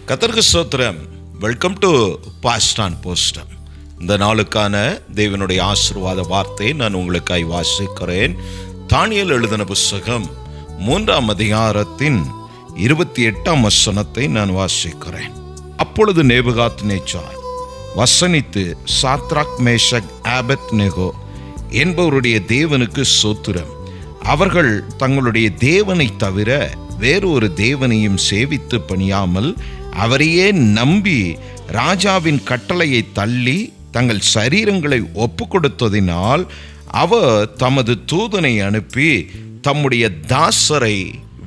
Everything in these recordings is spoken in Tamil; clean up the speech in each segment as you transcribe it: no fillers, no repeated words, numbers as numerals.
கர்த்தருக்கு ஸ்தோத்திரம். Welcome to fast and post. இந்த நாளுக்கான தேவனுடைய ஆசீர்வாத வார்த்தை நான் உங்களுக்காய் வாசிக்கிறேன். தானியேல் எழுதின புத்தகம் 3ஆம் அதிகாரத்தின் 28ஆம் வசனத்தை நான் வாசிக்கிறேன். அப்பொழுது நேபுகாத்நேச்சார் வசனித்து சாத்ராக், மேஷக், ஆபேத்நேகோ என்பவருடைய தேவனுக்கு ஸ்தோத்திரம், அவர்கள் தங்களுடைய தேவனை தவிர வேறொரு தேவனையும் சேவித்து பணியாமல் அவரையே நம்பி ராஜாவின் கட்டளையை தள்ளி தங்கள் சரீரங்களை ஒப்பு கொடுத்ததினால் அவர் தமது தூதனை அனுப்பி தம்முடைய தாசரை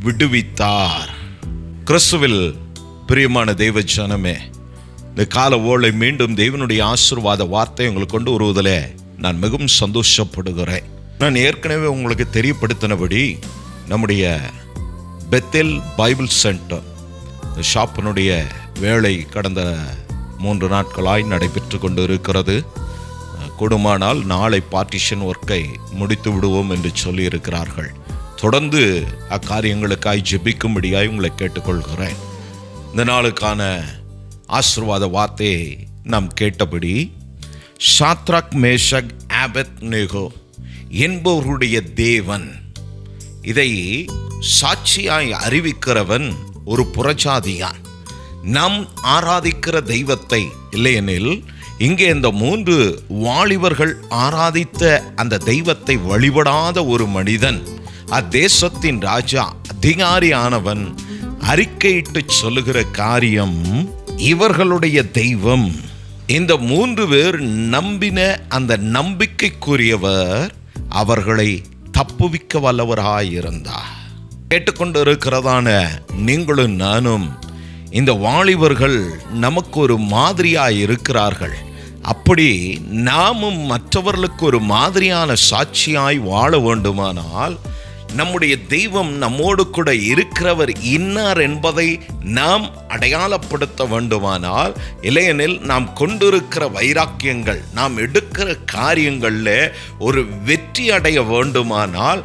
விடுவித்தார். கிறிஸ்துவில் பிரியமான தேவ ஜனமே, இந்த கால ஓளை மீண்டும் தேவனுடைய ஆசீர்வாத வார்த்தை உங்களுக்கு கொண்டு வருவதில் நான் மிகவும் சந்தோஷப்படுகிறேன். நான் ஏற்கனவே உங்களுக்கு தெரியப்படுத்தினபடி நம்முடைய பெத்தேல் பைபிள் சென்டர் ஷாப்பினுடைய வேலை கடந்த 3 நாட்களாய் நடைபெற்று கொண்டு இருக்கிறது. கூடுமானால் நாளை பார்ட்டிஷன் ஒர்க்கை முடித்து விடுவோம் என்று சொல்லி இருக்கிறார்கள். தொடர்ந்து அக்காரியங்களுக்காய் ஜெபிக்கும்படியாய் உங்களை கேட்டுக்கொள்கிறேன். இந்த நாளுக்கான ஆசீர்வாத வார்த்தையை நாம் கேட்டபடி, சாத்ராக், மேஷக், ஆபேத்நேகோ என்பவருடைய தேவன், இதை சாட்சியாய் அறிவிக்கிறவன் ஒரு புறஜாதியான். நாம் ஆராதிக்கிற தெய்வத்தை இல்லையெனில் இங்கே இந்த 3 வாலிபர்கள் ஆராதித்த அந்த தெய்வத்தை வழிபடாத ஒரு மனிதன், அத்தேசத்தின் ராஜா, அதிகாரியானவன் அறிக்கையிட்டு சொல்லுகிற காரியம், இவர்களுடைய தெய்வம். இந்த 3 பேர் நம்பின அந்த நம்பிக்கைக்குரியவர் அவர்களை தப்புவிக்க வல்லவராயிருந்தார். கேட்டுக்கொண்டு இருக்கிறதான நீங்களும் நானும், இந்த வாலிபர்கள் நமக்கு ஒரு மாதிரியாய் இருக்கிறார்கள். அப்படி நாமும் மற்றவர்களுக்கு ஒரு மாதிரியான சாட்சியாய் வாழ வேண்டுமானால், நம்முடைய தெய்வம் நம்மோடு கூட இருக்கிறவர் இன்னார் என்பதை நாம் அடையாளப்படுத்த வேண்டுமானால், இல்லையெனில் நாம் கொண்டிருக்கிற வைராக்கியங்கள், நாம் எடுக்கிற காரியங்களில் ஒரு வெற்றி அடைய வேண்டுமானால்,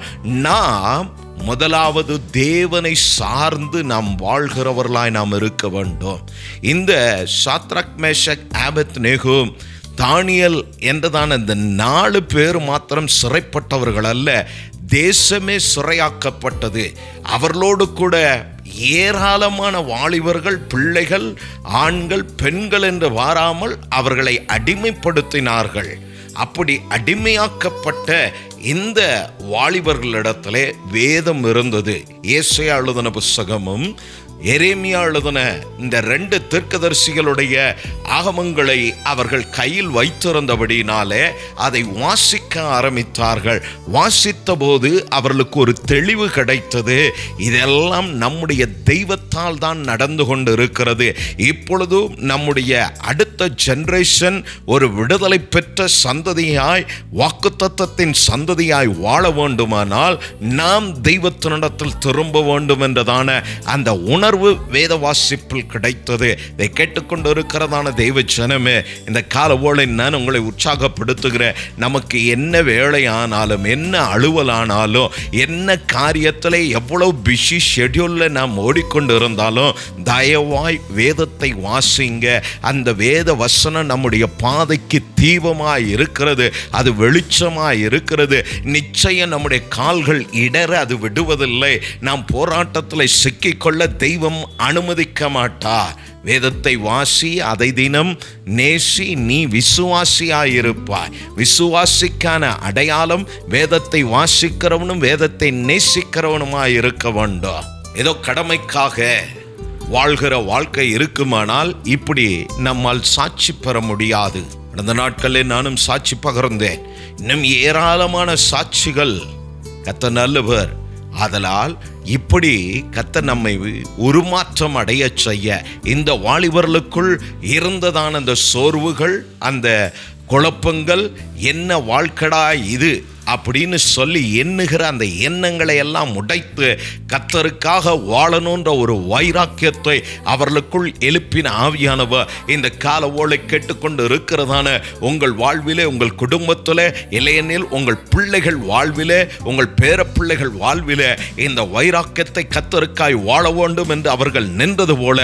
நாம் முதலாவது தேவனை சார்ந்து நாம் வாழ்கிறவர்களாய் நாம் இருக்க வேண்டும். இந்த சாத்ராக், மேஷக், ஆபேத்நேகோ, தானியேல் என்றதான இந்த 4 பேர் மாத்திரம் சிறைப்பட்டவர்கள் அல்ல, தேசமே சிறையாக்கப்பட்டது. அவர்களோடு கூட ஏராளமான வாலிபர்கள், பிள்ளைகள், ஆண்கள், பெண்கள் என்று வாராமல் அவர்களை அடிமைப்படுத்தினார்கள். அப்படி அடிமையாக்கப்பட்ட இந்த வாலிபர்களிடத்திலே வேதம் இருந்தது. ஏசாயா எழுதின புத்தகமும் எரேமியா எழுதின இந்த 2 தீர்க்கதரிசிகளுடைய ஆகமங்களை அவர்கள் கையில் வைத்திருந்தபடினாலே அதை வாசிக்க ஆரம்பித்தார்கள். வாசித்த போது அவர்களுக்கு ஒரு தெளிவு கிடைத்தது. இதெல்லாம் நம்முடைய தெய்வத்தால் தான் நடந்து கொண்டு இருக்கிறது. இப்பொழுதும் நம்முடைய அடுத்த ஜெனரேஷன் ஒரு விடுதலை பெற்ற சந்ததியாய், வாக்குத்தத்தத்தின் சந்ததியாய் வாழ வேண்டுமானால் நாம் தெய்வத்தினிடத்தில் திரும்ப வேண்டும் என்றதான அந்த உணர்வு வேத வாசிப்பில் கிடைத்தது. இதை கேட்டுக்கொண்டு இருக்கிறதான தெய்வ ஜனமே, இந்த கால ஓளை நான் உங்களை உற்சாகப்படுத்துகிறேன். நமக்கு என்ன வேலை ஆனாலும், என்ன அலுவலானாலும், என்ன காரியத்தில் எவ்வளவு பிஸி ஷெட்யூலில் நாம் ஓடிக்கொண்டு இருந்தாலும், தயவாய் வேதத்தை வாசிங்க. அந்த வேத வசனம் நம்முடைய பாதைக்கு தீபமாய் இருக்கிறது, அது வெளிச்சமாய் இருக்கிறது. நிச்சயம் நம்முடைய கால்கள் இடர அது விடுவதில்லை. நாம் போராட்டத்தில் சிக்கிக்கொள்ள தெய்வம் அனுமதிக்க மாட்டார். வேதத்தை வாசி, அதை தினம் நேசி, நீ விசுவாசியாயிருப்பாய். விசுவாசிக்கான அடையாளம் வேதத்தை வாசிக்கிறவனும் வேதத்தை நேசிக்கிறவனுமாய் இருக்க வேண்டும். ஏதோ கடமைக்காக வாழ்கிற வாழ்க்கை இருக்குமானால் இப்படி நம்மால் சாட்சி பெற முடியாது. கடந்த நாட்களில் நானும் சாட்சி பகிர்ந்தேன். இன்னும் ஏராளமான சாட்சிகள். கர்த்தர் நல்லவர். ஆதலால் இப்படி கர்த்தர் நம்மை உருமாற்றம் அடைய செய்ய, இந்த வாலிபர்களுக்குள் இருந்ததான அந்த சோர்வுகள், அந்த குழப்பங்கள், என்ன வாழ்க்கடா இது அப்படின்னு சொல்லி எண்ணுகிற அந்த எண்ணங்களை எல்லாம் உடைத்து கர்த்தருக்காக வாழணுன்ற ஒரு வைராக்கியத்தை அவர்களுக்குள் எழுப்பின ஆவியானவர் இந்த கால ஓலை கேட்டுக்கொண்டு இருக்கிறதான உங்கள் வாழ்விலே, உங்கள் குடும்பத்திலே, இல்லையெனில் உங்கள் பிள்ளைகள் வாழ்விலே, உங்கள் பேரப்பிள்ளைகள் வாழ்விலே இந்த வைராக்கியத்தை கர்த்தருக்காய் வாழ வேண்டும் என்று அவர்கள் நின்றது போல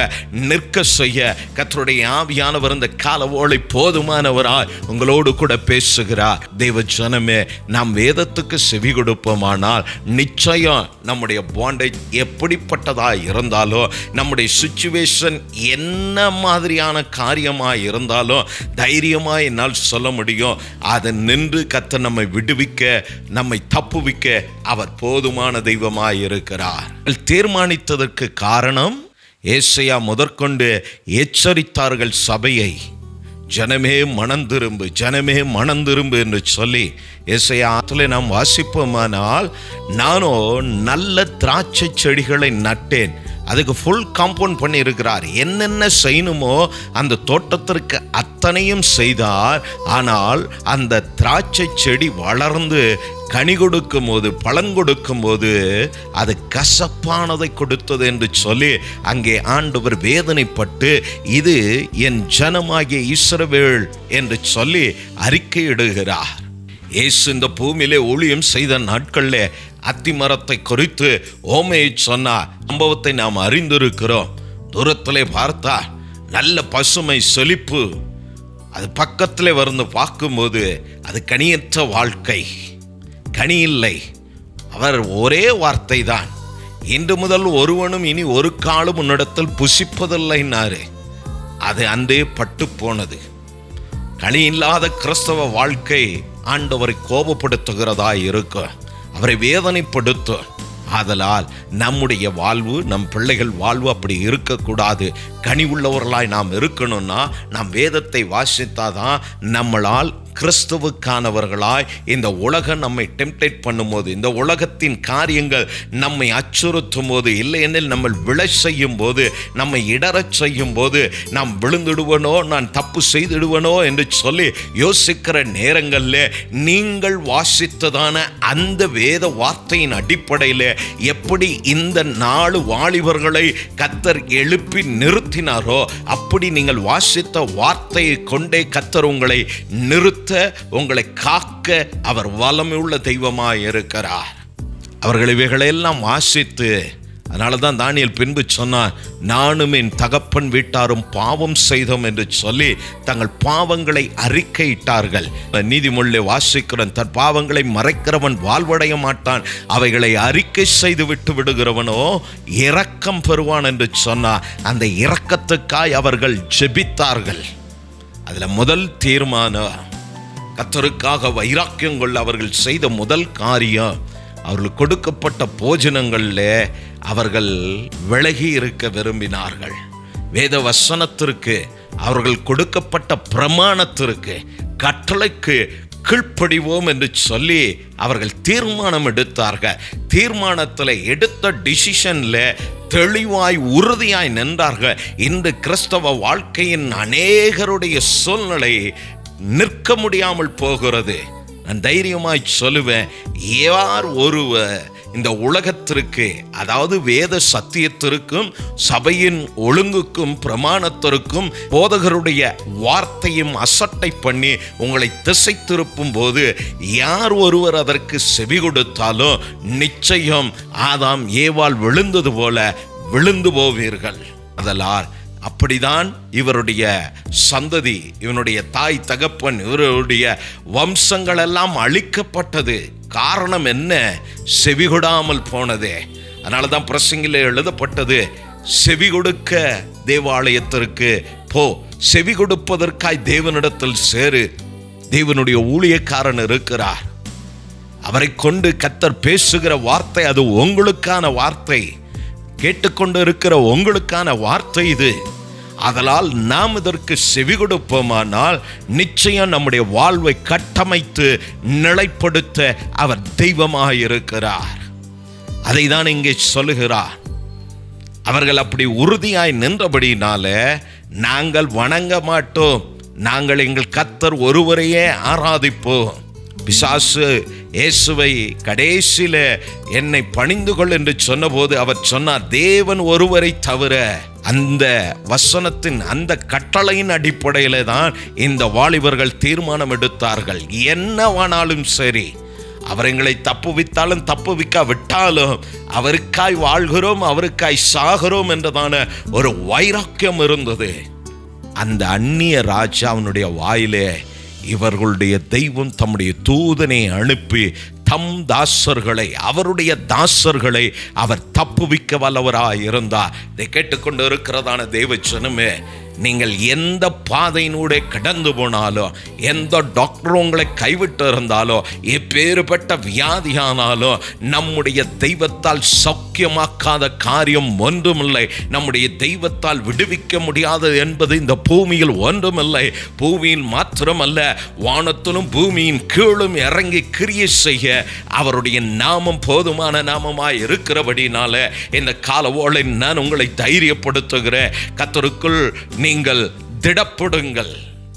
நிற்க செய்ய கர்த்தருடைய ஆவியானவர் இந்த கால ஓலை போதுமானவராய் உங்களோடு கூட பேசுகிறார். தேவ ஜனமே, நாம் வேதத்துக்கு செவி கொடுப்போமானால் நிச்சயம் நம்முடைய பாண்டேஜ் எப்படிப்பட்டதாக இருந்தாலும், நம்முடைய சிச்சுவேஷன் என்ன மாதிரியான காரியமாக இருந்தாலும் தைரியமாக என்னால் சொல்ல முடியும், அதை நின்று கர்த்தர் நம்மை விடுவிக்க, நம்மை தப்புவிக்க அவர் போதுமான தெய்வமாக இருக்கிறார். தீர்மானித்ததற்கு காரணம், ஏசாயா முதற்கொண்டு எச்சரித்தார்கள் சபையை, ஜனமே மனந்திரும்பு, ஜனமே மனந்திரும்பு என்று சொல்லி. ஏசாயாவிலே நாம் வாசிப்போமானால், நானோ நல்ல திராட்சை செடிகளை நட்டேன், அதுக்கு ஃபுல் காம்பவுண்ட் பண்ணி இருக்கிறார். என்னென்ன செய்யணுமோ அந்த தோட்டத்திற்கு அத்தனையும் செய்தார். ஆனால் அந்த திராட்சை செடி வளர்ந்து கனி கொடுக்கும் போது, பலன் கொடுக்கும் போது அது கசப்பானதை கொடுத்தது என்று சொல்லி அங்கே ஆண்டவர் வேதனைப்பட்டு, இது என் ஜனமாகிய இஸ்ரவேல் என்று சொல்லி அறிக்கையிடுகிறார். இயேசு இந்த பூமியிலே ஊழியம் செய்த நாட்களிலே அத்திமரத்தை குறித்து ஓமையை சொன்னார். சம்பவத்தை நாம் அறிந்திருக்கிறோம். தூரத்திலே பார்த்தா நல்ல பசுமை செழிப்பு, அது பக்கத்திலே வந்து பார்க்கும்போது அது கனியற்ற வாழ்க்கை, கனி இல்லை. அவர் ஒரே வார்த்தை தான், இன்று முதல் ஒருவனும் இனி ஒரு காலம் உன்னிடத்தில் புசிப்பதில்லைன்னாரு. அது அன்றே பட்டு போனது. கனி இல்லாத கிறிஸ்தவ வாழ்க்கை ஆண்டவரை கோபப்படுத்துகிறதா இருக்கும், அவரை வேதனைப்படுத்தும். ஆதலால் நம்முடைய வாழ்வு, நம் பிள்ளைகள் வாழ்வு அப்படி இருக்கக்கூடாது. கனி உள்ளவர்களாய் நாம் இருக்கணும்னா நாம் வேதத்தை வாசித்தாதான் நம்மளால் கிறிஸ்துவுக்கானவர்களாய் இந்த உலகம் நம்மை டெம்ப்டேட் பண்ணும்போது, இந்த உலகத்தின் காரியங்கள் நம்மை அச்சுறுத்தும் போது, இல்லையெனில் நம்ம விழ செய்யும் போது, நம்மை இடறச் செய்யும் போது, நாம் விழுந்துடுவனோ, நான் தப்பு செய்திடுவனோ என்று சொல்லி யோசிக்கிற நேரங்களில் நீங்கள் வாசித்ததான அந்த வேத வார்த்தையின் அடிப்படையில் எப்படி இந்த 4 வாலிபர்களை கர்த்தர் எழுப்பி நிறுத்தினாரோ, அப்படி நீங்கள் வாசித்த வார்த்தையை கொண்டே கர்த்தர் உங்களை நிறுத்த, உங்களை காக்க அவர் வல்லமையுள்ள தெய்வமாய் இருக்கிறார். அவர்கள் இவைகளெல்லாம் வாசித்து, அதனால தான் தானியேல் பின்பு சொன்னார், நானும் என் தகப்பன் வீட்டாரும் பாவம் செய்தோம் என்று சொல்லி தங்கள் பாவங்களை அறிக்கையிட்டார்கள். நீதிமொழியை வாசிக்கிறவன் தன் பாவங்களை மறைக்கிறவன் வாழ்வடைய மாட்டான், அவைகளை அறிக்கை செய்து விட்டு விடுகிறவனோ இரக்கம் பெறுவான் என்று சொன்னார். அந்த இரக்கத்துக்காய் அவர்கள் ஜெபித்தார்கள். அதில் முதல் தீர்மானம், கர்த்தருக்காக வைராக்கியம் கொள்ள அவர்கள் செய்த முதல் காரியம், அவர்களுக்கு கொடுக்கப்பட்ட போஜனங்களில் அவர்கள் விலகி இருக்க விரும்பினார்கள். வேத வசனத்திற்கு, அவர்கள் கொடுக்கப்பட்ட பிரமாணத்திற்கு, கட்டளைக்கு கீழ்ப்படிவோம் என்று சொல்லி அவர்கள் தீர்மானம் எடுத்தார்கள். தீர்மானத்தில் எடுத்த டிசிஷனில் தெளிவாய் உறுதியாய் நின்றார்கள். இன்று கிறிஸ்தவ வாழ்க்கையின் அநேகருடைய சூழ்நிலை நிற்க முடியாமல் போகிறது. நான் தைரியமாய் சொல்லுவேன், யார் ஒருவர் இந்த உலகத்திற்கு, அதாவது வேத சத்தியத்திற்கும் சபையின் ஒழுங்குக்கும் பிரமாணத்திற்கும் போதகருடைய வார்த்தையும் அசட்டை பண்ணி உங்களை திசை திருப்பும் போது யார் ஒருவர் அதற்கு செவி கொடுத்தாலும் நிச்சயம் ஆதாம் ஏவாள் விழுந்தது போல விழுந்து போவீர்கள். அதலால் அப்படிதான் இவருடைய சந்ததி, இவனுடைய தாய் தகப்பன், இவருடைய வம்சங்கள் எல்லாம் அழிக்கப்பட்டது. காரணம் என்ன? செவிகொடாமல் போனதே. அதனால தான் பிரசங்கிலே எழுதப்பட்டது, செவி கொடுக்க தேவாலயத்திற்கு போ, செவி கொடுப்பதற்காய் தேவனிடத்தில் சேரு. தேவனுடைய ஊழியக்காரன் இருக்கிறார், அவரை கொண்டு கர்த்தர் பேசுகிற வார்த்தை அது உங்களுக்கான வார்த்தை, கேட்டுக்கொண்டு இருக்கிற உங்களுக்கான வார்த்தை இது. அதனால் நாம் இதற்கு செவி கொடுப்போமானால் நிச்சயம் நம்முடைய வாழ்வை கட்டமைத்து நிலைப்படுத்த அவர் தெய்வமாக இருக்கிறார். அதை தான் இங்கே சொல்லுகிறார். அவர்கள் அப்படி உறுதியாய் நின்றபடினால, நாங்கள் வணங்க மாட்டோம், நாங்கள் எங்கள் கர்த்தர் ஒருவரையே ஆராதிப்போம், பிசாசு இயேசுவை கடைசியில என்னை பணிந்து கொள் என்று சொன்னபோது அவர் சொன்னார், தேவன் ஒருவரை தவிர. அந்த வசனத்தின் அந்த கட்டளையின் அடிப்படையில தான் இந்த வாலிபர்கள் தீர்மானம் எடுத்தார்கள். என்னவானாலும் சரி, அவர் எங்களை தப்புவித்தாலும் தப்புவிக்காவிட்டாலும் அவருக்காய் வாழ்கிறோம், அவருக்காய் சாகிறோம் என்றதான ஒரு வைராக்கியம் இருந்தது. அந்த அந்நிய ராஜாவினுடைய வாயிலே இவர்களுடைய தெய்வம் தம்முடைய தூதனை அனுப்பி தம் தாசர்களை, அவருடைய தாசர்களை அவர் தப்புவிக்க வல்லவராய் இருந்தார். இதை கேட்டுக்கொண்டு இருக்கிறதான தேவ ஜனமே, நீங்கள் எந்த பாதையினூടെ கடந்து போனாலும், எந்த டாக்டர் உங்களை கைவிட்டு இருந்தாலோ, எப்பேறுபட்ட வியாதியானாலும், நம்முடைய தெய்வத்தால் சௌக்கியமாக்காத காரியம் ஒன்றுமில்லை. நம்முடைய தெய்வத்தால் விடுவிக்க முடியாதது என்பது இந்த பூமியில் ஒன்றுமில்லை. பூமியில் மாத்திரமல்ல, வானத்திலும் பூமியின் கீழும் இறங்கி கிரியை செய்ய அவருடைய நாமம் போதுமான நாமமாய் இருக்கிறபடினால இந்த காலவோளை நான் உங்களை தைரியப்படுத்துகிறேன். கர்த்தருக்குள் நீங்கள் திடப்படுங்கள்.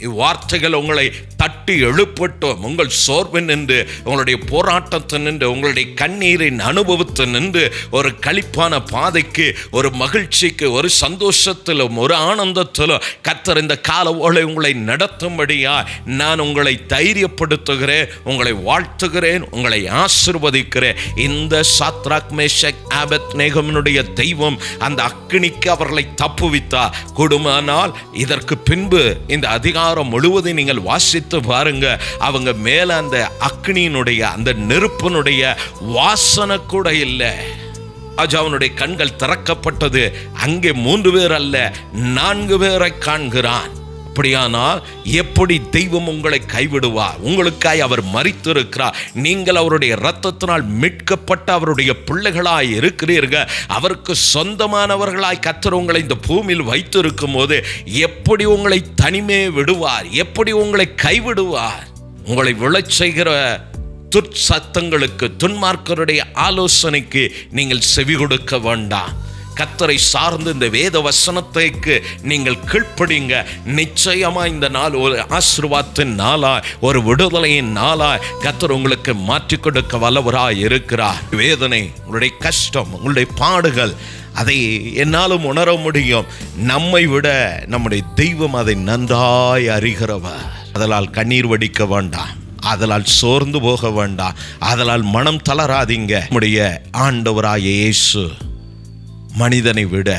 இவ்வார்த்தைகள் உங்களை தட்டி எழுப்பட்டும். உங்கள் சோர்வு நின்று, உங்களுடைய போராட்டத்தை நின்று, உங்களுடைய கண்ணீரின் அனுபவத்தை நின்று ஒரு களிப்பான பாதைக்கு, ஒரு மகிழ்ச்சிக்கு, ஒரு சந்தோஷத்திலும் ஒரு ஆனந்தத்திலும் கர்த்தர் இந்த காலவோளை உங்களை நடத்தும்படியா நான் உங்களை தைரியப்படுத்துகிறேன், உங்களை வாழ்த்துகிறேன், உங்களை ஆசீர்வதிக்கிறேன். இந்த சாத்ராக் மேஷக் ஆபேத்நேகோவினுடைய தெய்வம் அந்த அக்கினிக்கு அவர்களை தப்புவித்தார். கொடுமானால் இதற்கு பின்பு இந்த அதிகாரம் முழுவதும் நீங்கள் வாசித்து பாருங்க. அவங்க மேல அந்த அக்னியினுடைய அந்த நெருப்பினுடைய வாசனை கூட இல்லை. ராஜாவினுடைய கண்கள் திறக்கப்பட்டது. அங்கே 3 பேர் அல்ல, 4 பேரை காண்கிறான். அப்படியானால் எப்படி தெய்வம் உங்களை கைவிடுவார்? உங்களுக்காய் அவர் மரித்திருக்கிறார். நீங்கள் அவருடைய இரத்தத்தினால் மீட்கப்பட்ட அவருடைய பிள்ளைகளாய் இருக்கிறீர்கள். அவருக்கு சொந்தமானவர்களாய் கர்த்தர் உங்களை இந்த பூமியில் வைத்திருக்கும் போது எப்படி உங்களை தனிமே விடுவார்? எப்படி உங்களை கைவிடுவார்? உங்களை விழச் செய்கிற துர்சத்தங்களுக்கு, துன்மார்க்கருடைய ஆலோசனைக்கு நீங்கள் செவி கொடுக்க வேண்டாம். கர்த்தரை சார்ந்து இந்த வேத வசனத்துக்கு நீங்கள் கீழ்ப்படிங்க. நிச்சயமா இந்த நாள் ஒரு ஆசீர்வாதத்தின் நாளாய், ஒரு விடுதலையின் நாளாய் கர்த்தர் உங்களுக்கு மாற்றி கொடுக்க வல்லவராய் இருக்கிறார். வேதனை, உங்களுடைய கஷ்டம், உங்களுடைய பாடுகள், அதை என்னாலும் உணர முடியும். நம்மை விட நம்முடைய தெய்வம் அதை நன்றாய் அறிகிறவர். அதனால் கண்ணீர் வடிக்க வேண்டாம், அதனால் சோர்ந்து போக வேண்டாம், அதனால் மனம் தளராதீங்க. நம்முடைய ஆண்டவராய இயேசு மனிதனை விட,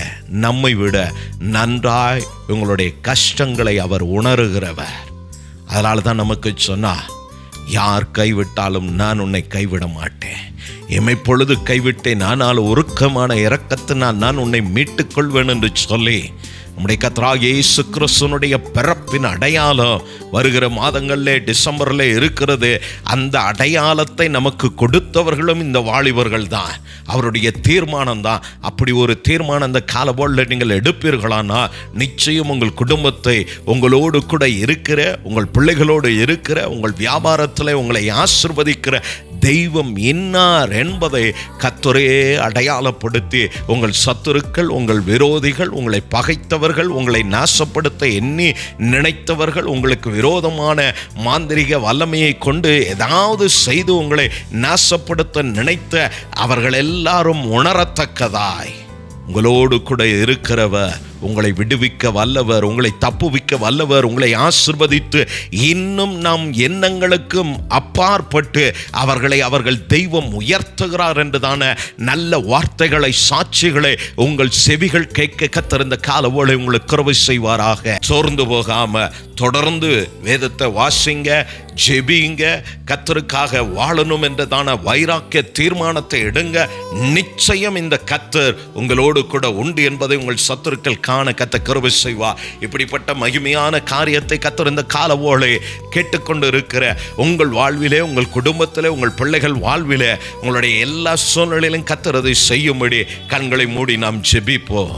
நம்மை விட நன்றாய் உங்களுடைய கஷ்டங்களை அவர் உணர்கிறவர். அதனால தான் நமக்கு சொன்னார், யார் கைவிட்டாலும் நான் உன்னை கைவிட மாட்டேன். எமைப்பொழுது கைவிட்டேன், ஆனால் உருக்கமான இரக்கத்தினால் நான் உன்னை மீட்டுக் கொள்வேன் என்று சொல்லி நம்முடைய கர்த்தராகிய இயேசு கிறிஸ்துவினுடைய பிறப்பின் அடையாளம் வருகிற மாதங்களிலே டிசம்பரில் இருக்கிறது. அந்த அடையாளத்தை நமக்கு கொடுத்தவர்களும் இந்த வாலிபர்கள் தான், அவருடைய தீர்மானம் தான். அப்படி ஒரு தீர்மானம் அந்த காலவோளில் நீங்கள் எடுப்பீர்களானா நிச்சயம் உங்கள் குடும்பத்தை, உங்களோடு கூட இருக்கிற உங்கள் பிள்ளைகளோடு இருக்கிற உங்கள் வியாபாரத்தில் உங்களை ஆசீர்வதிக்கிற தெய்வம் இன்னார் என்பதை கர்த்தரே அடையாளப்படுத்தி உங்கள் சத்துருக்கள், உங்கள் விரோதிகள், உங்களை பகைத்தவர்கள், உங்களை நாசப்படுத்த எண்ணி நினைத்தவர்கள், உங்களுக்கு விரோதமான மாந்திரிக வல்லமையை கொண்டு ஏதாவது செய்து உங்களை நாசப்படுத்த நினைத்த அவர்கள் எல்லாரும் உணரத்தக்கதாய் உங்களோடு கூட இருக்கிறவர், உங்களை விடுவிக்க வல்லவர், உங்களை தப்புவிக்க வல்லவர், உங்களை ஆசீர்வதித்து இன்னும் நம் எண்ணங்களுக்கும் அப்பாற்பட்டு அவர்கள் தெய்வம் உயர்த்துகிறார் என்றுதான நல்ல வார்த்தைகளை, சாட்சிகளை உங்கள் செவிகள் கேட்க கர்த்தர் இந்த காலவோளை உங்களுக்கு கிருபை செய்வாராக. சோர்ந்து போகாம தொடர்ந்து வேதத்தை வாசிங்க, ஜெபிங்க, கர்த்தருக்காக வாழணும் என்றதான வைராக்கிய தீர்மானத்தை எடுங்க. நிச்சயம் இந்த கர்த்தர் உங்களோடு கூட உண்டு என்பதை உங்கள் சத்துருக்கள் காண கர்த்தர் கிருபை செய்வார். இப்படிப்பட்ட மகிமையான காரியத்தை கர்த்தர் இந்த காலவோளை கேட்டுக்கொண்டு இருக்கிற உங்கள் வாழ்விலே, உங்கள் குடும்பத்திலே, உங்கள் பிள்ளைகள் வாழ்விலே, உங்களுடைய எல்லா சூழ்நிலையிலும் கர்த்தர் அதை செய்யும்படி கண்களை மூடி நாம் ஜெபிப்போம்.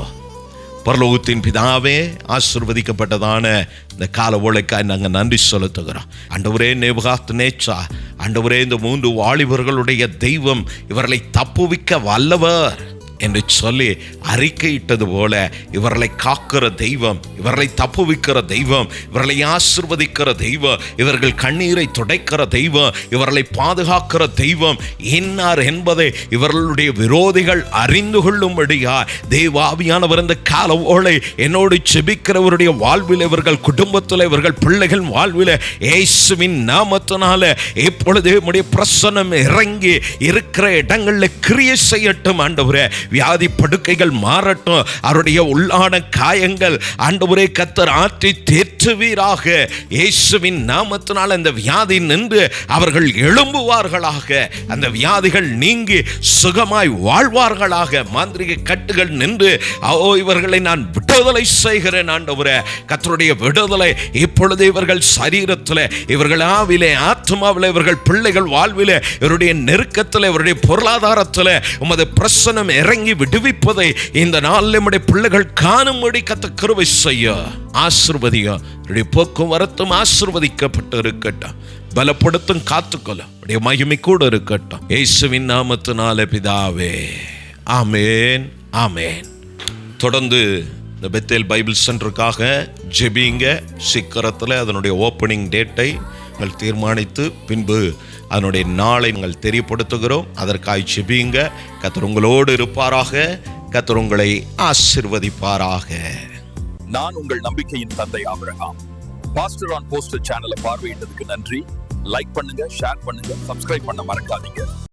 பரலோகத்தின் பிதாவே, ஆசீர்வதிக்கப்பட்டதான இந்த காலவோளைக்காய் நாங்கள் நன்றி செலுத்துகிறோம். ஆண்டவரே, நேபுகாத்நேச்சார், ஆண்டவரே, இந்த 3 வாலிபர்களுடைய தெய்வம் இவர்களை தப்புவிக்க வல்லவர். என்று சொல்லி அறிக்கையிட்டது போல இவர்களை காக்கிற தெய்வம், இவர்களை தப்புவிக்கிற தெய்வம், இவர்களை ஆசீர்வதிக்கிற தெய்வம், இவர்கள் கண்ணீரை துடைக்கிற தெய்வம், இவர்களை பாதுகாக்கிற தெய்வம் இன்னார் என்பதை இவர்களுடைய விரோதிகள் அறிந்து கொள்ளும்படியா தேவாவியானவர் இந்த காலவோளை என்னோடு செபிக்கிறவருடைய வாழ்வில், இவர்கள் குடும்பத்தில், இவர்கள் பிள்ளைகள் வாழ்வில் இயேசுவின் நாமத்தினால இப்பொழுது உம்முடைய பிரசன்னம் இறங்கி இருக்கிற இடங்களில் கிரியை செய்யட்டும் ஆண்டவரே. வியாதி படுக்கைகள் மாறட்டும், அவருடைய உள்ளான காயங்கள் ஆண்டவரே கர்த்தர் ஆற்றி தேற்றுவீராக. இயேசுவின் நாமத்தினால் அந்த வியாதி நின்று அவர்கள் எழும்புவார்களாக, அந்த வியாதிகள் நீங்கி சுகமாய் வாழ்வார்களாக, மாந்திரிக கட்டுகள் நின்று இவர்களை நான் விடுதலை செய்கிறேன் ஆண்டவரே. கர்த்தருடைய விடுதலை இப்பொழுது இவர்கள் சரீரத்தில், இவர்கள் ஆவிலே, ஆத்மாவில், இவர்கள் பிள்ளைகள் வாழ்வில், இவருடைய நெருக்கத்தில், இவருடைய பொருளாதாரத்தில் உமது பிரசன்னம் இறங்கி விடுவிப்பதை இந்த நாளில் நம்முடைய பிள்ளைகள் காணும்படி கர்த்தர் கிருபை செய்ய ஆசீர்வதியும். போக்குவரத்தும் ஆசீர்வதிக்கப்பட்டு இருக்கட்டும், பலப்படுத்தும், காத்துக்கொள்ளும், மகிமை கூட இருக்கட்டும். இயேசுவின் நாமத்தினாலே பிதாவே, ஆமேன், ஆமேன். தொடர்ந்து இந்த பெத்தேல் பைபிள் சென்டருக்காக ஜெபிங்க. சீக்கிரத்தில் அதனுடைய ஓப்பனிங் டேட்டை நீங்கள் தீர்மானித்து பின்பு அதனுடைய நாளை நீங்கள் தெரியப்படுத்துகிறோம். அதற்காக ஜெபிங்க. கர்த்தர் உங்களோடு இருப்பாராக. கர்த்தர் உங்களை ஆசீர்வதிப்பாராக. நான் உங்கள் நம்பிக்கையின் தந்தை ஆபிரகாம். பாஸ்டர் ஆன் போஸ்டர் சேனலை பார்வையிட்டதுக்கு நன்றி. லைக் பண்ணுங்க, ஷேர் பண்ணுங்க, சப்ஸ்கிரைப் பண்ண மறக்காதீங்க.